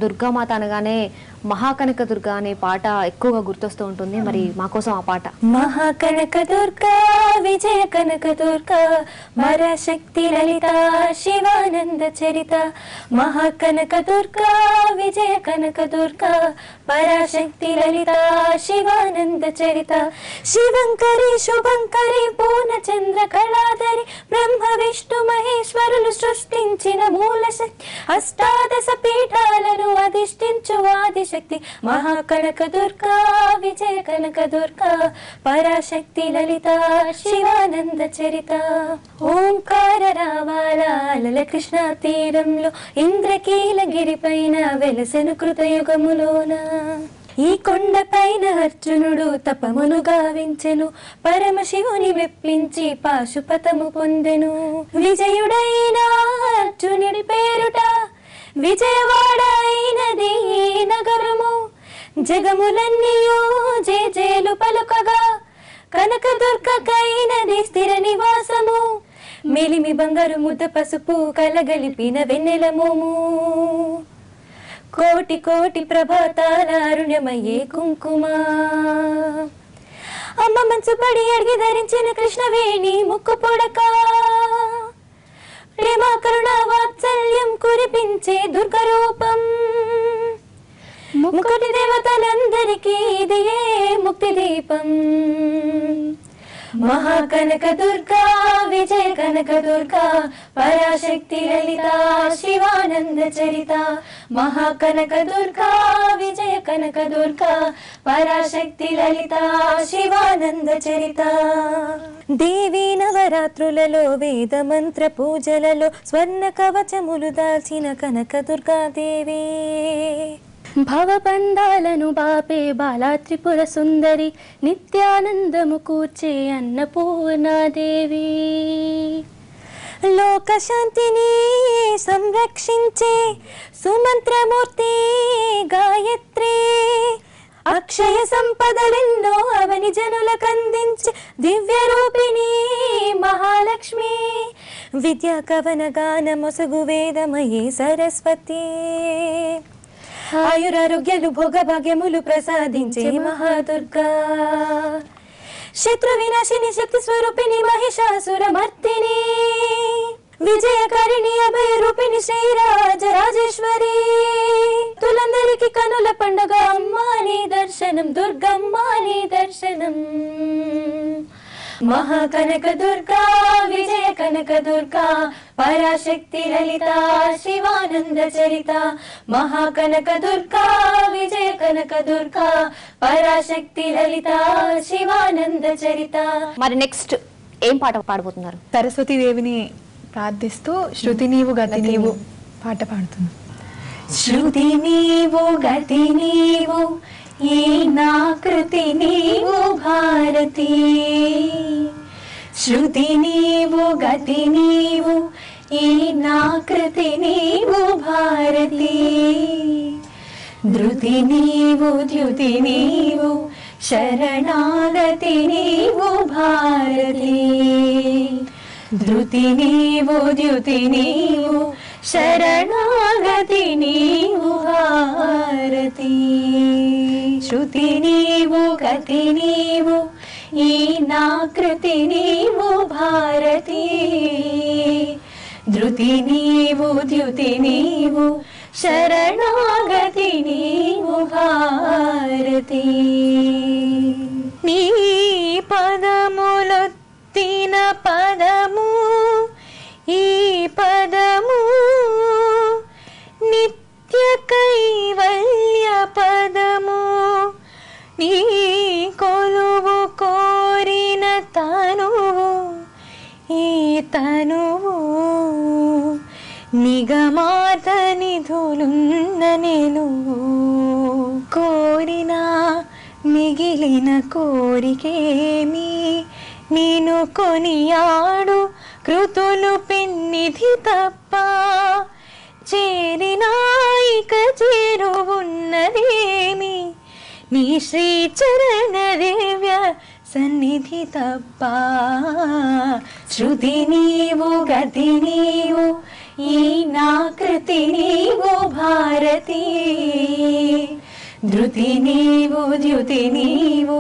దుర్గామాత అనగానే మహాకనక దుర్గా అనే పాట ఎక్కువగా గుర్తొస్తూ ఉంటుంది. మరి మా కోసం ఆ పాట. మహాకనక దుర్గా విజయ కనక దుర్గా పరాశక్తి లలిత శివానంద చరిత. మహాకనక దుర్గా విజయ కనక దుర్గా పరాశక్తి లలిత శివానంద చరిత. శివంకరి శుభంకరి పూర్ణచంద్ర కళాధరి బ్రహ్మ విష్ణు మహేశ్వరులు సృష్టించిన మూల శక్తి. అష్టాదశ పీఠాలను అధిష్ఠించు ఆదిశక్తి. మహాకనక దుర్గా విజయ కనక దుర్గా పరాశక్తి లలిత శివానంద చరిత. ఓంకార రావాల కృష్ణ తీరంలో ఇంద్రకీలగిరి పైన వెలసెను కృతయుగములోన. ఈ కొండ పైన అర్జునుడు తపమును గావించెను, పరమశివుని మెప్పించి పాశుపతము పొందెను. విజయుడైన అర్జునుడి పేరుట విజయవాడ అయినది నగరము. జగములన్నీయు జేజేలు పలుకగా కనకదుర్గకైనది స్థిర నివాసము. మెలిమి బంగారు ముద్ద పసుపు కలగలిపిన వెన్నెల మోము. కోటి కోటి ప్రభాతాల అరుణ్యమయ్యే కుంకుమ. అమ్మ మంచు పడి అడిగి ధరించిన కృష్ణవేణి ముక్కు పొడక. ప్రేమ కరుణ వాత్సల్యం కురిపించే దుర్గరూపం. ముక్కటి దేవతలందరికీ ఇదియే ముక్తి దీపం. మహాకనక దుర్గా విజయ కనక దుర్గా పరాశక్తి లలిత శివానంద చరిత. మహాకనక దుర్గా విజయ కనక దుర్గా పరాశక్తి లలిత శివానంద చరిత. దేవీ నవరాత్రులలో వేద మంత్ర పూజలలో స్వర్ణ కవచములు దాల్చిన కనక దుర్గాదేవి. భవబంధాలను బాపే బాలా త్రిపుర సుందరి నిత్యానందము కూర్చే అన్నపూర్ణాదేవి. లోకశాంతిని సంరక్షించే సుమంత్రమూర్తి గాయత్రి. అక్షయ సంపదలెన్నో అవని జనులకందించే దివ్య రూపిణి మహాలక్ష్మి. విద్యా కవన గాన మొసగు వేదమయే సరస్వతి. ఆయురారోగ్యాలు భోగ భాగ్యములు ప్రసాదించే మహాదుర్గా. శత్రు వినాశిని శక్తి స్వరూపిణి మహిషాసుర మర్దిని. విజయకారిణి అభయ రూపిణి శ్రీరాజరాజేశ్వరి. తులందరికి కనుల పండుగ అమ్మా నీ దర్శనం దుర్గమ్మా నీ దర్శనం. మహాకనక దుర్గా విజయ కనక దుర్గా పరాశక్తి లలిత శివానంద చరిత. మహాకనక దుర్గా విజయ కనక దుర్గా పరాశక్తి లలిత శివానంద చరిత. మరి నెక్స్ట్ ఏం పాట పాడబోతున్నారు? సరస్వతి దేవిని ప్రార్థిస్తూ శృతి నీవు గతి నీవు పాట పాడుతుంది. శృతి నీవు గతి నీవు ఈ నాకృతి నీవు భారతి. శృతి నీవు గతి నీవు ఈ నాకృతి నీవు భారతి. ధృతి నీవు ద్యుతి నీవు శరణాగతి నీవు భారతి. ధృతి నీవు ద్యుతి నీవు శరణాగతి నీవు భారతి. శృతి నీవు గతి నీవు ఈ నాకృతి నీవు భారతి. ధృతి నీవు ద్యుతి నీవు శరణాగతి నీవు భారతి. నీ పదములొత్తిన పదము ఈ పదము నిత్య కైవల్య పదము. నీ కొలువు కోరిన తనువు ఈ తనువు. నిగమాత నిధులున్న నిలువు. కోరిన మిగిలిన కోరికేమి నేను కొనియాడు కృతులు పెన్నిధి తప్ప. చేరినాయిక చేరువున్నదేమి నీ శ్రీచరణ దివ్య సన్నిధి తప్ప. శృతి నీవు గతి నీవు ఈ నా కృతి నీవు భారతి, ధృతి నీవు ద్యుతి నీవు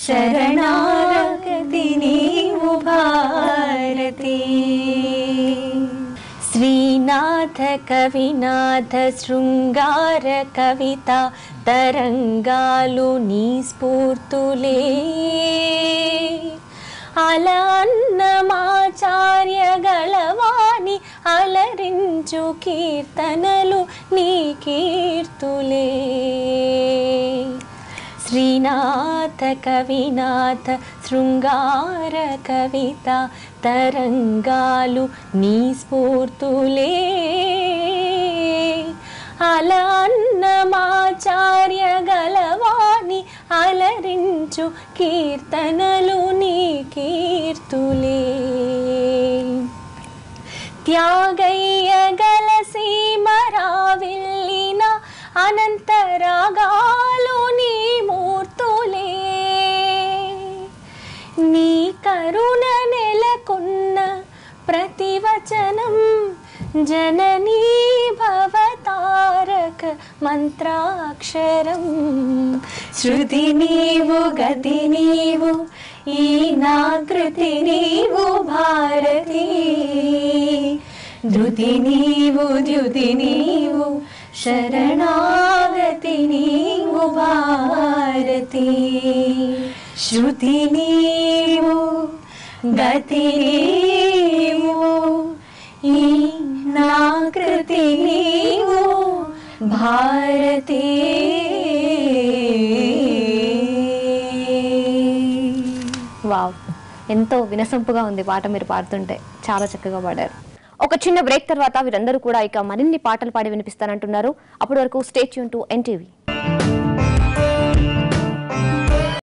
శరణాగతి నీవు భారతి. శ్రీనాథ కవినాథ శృంగార కవిత తరంగాలు నీ స్ఫూర్తులే, అలా అన్నమాచార్య గళవాణి అలరించు కీర్తనలు నీ కీర్తులే. శ్రీనాథ కవినాథ శృంగార కవిత తరంగాలు నీ స్ఫూర్తులే, అలా అన్నమాచార్య గళవాణి అలరించు కీర్తనలు నీ కీర్తులే. త్యాగయ్య గల సీమరావిల్లిన అనంతరాగాలు నీ మూర్తులే, నీ కరుణ నెలకొన్న ప్రతివచనం జననీ భవతారక మంత్రాక్షరం. శృతి నీవు గతి నీవు ఈ నా కృతి నీవు భారతి, ధృతి నీవు ద్యుతి నీవు శరణాగతి నీవు భారతి. శృతి నీవు గతి నీవు ఈ నా కృతి నీవు భారతి. వావ్, ఎంతో వినసొంపుగా ఉంది పాట మీరు పాడుతుంటే, చాలా చక్కగా పాడారు. ఒక చిన్న బ్రేక్ తర్వాత వీరందరూ కూడా ఇక మరిన్ని పాటలు పాడి వినిపిస్తానంటున్నారు. అప్పటి వరకు స్టే ట్యూన్ టు ఎన్టీవీ.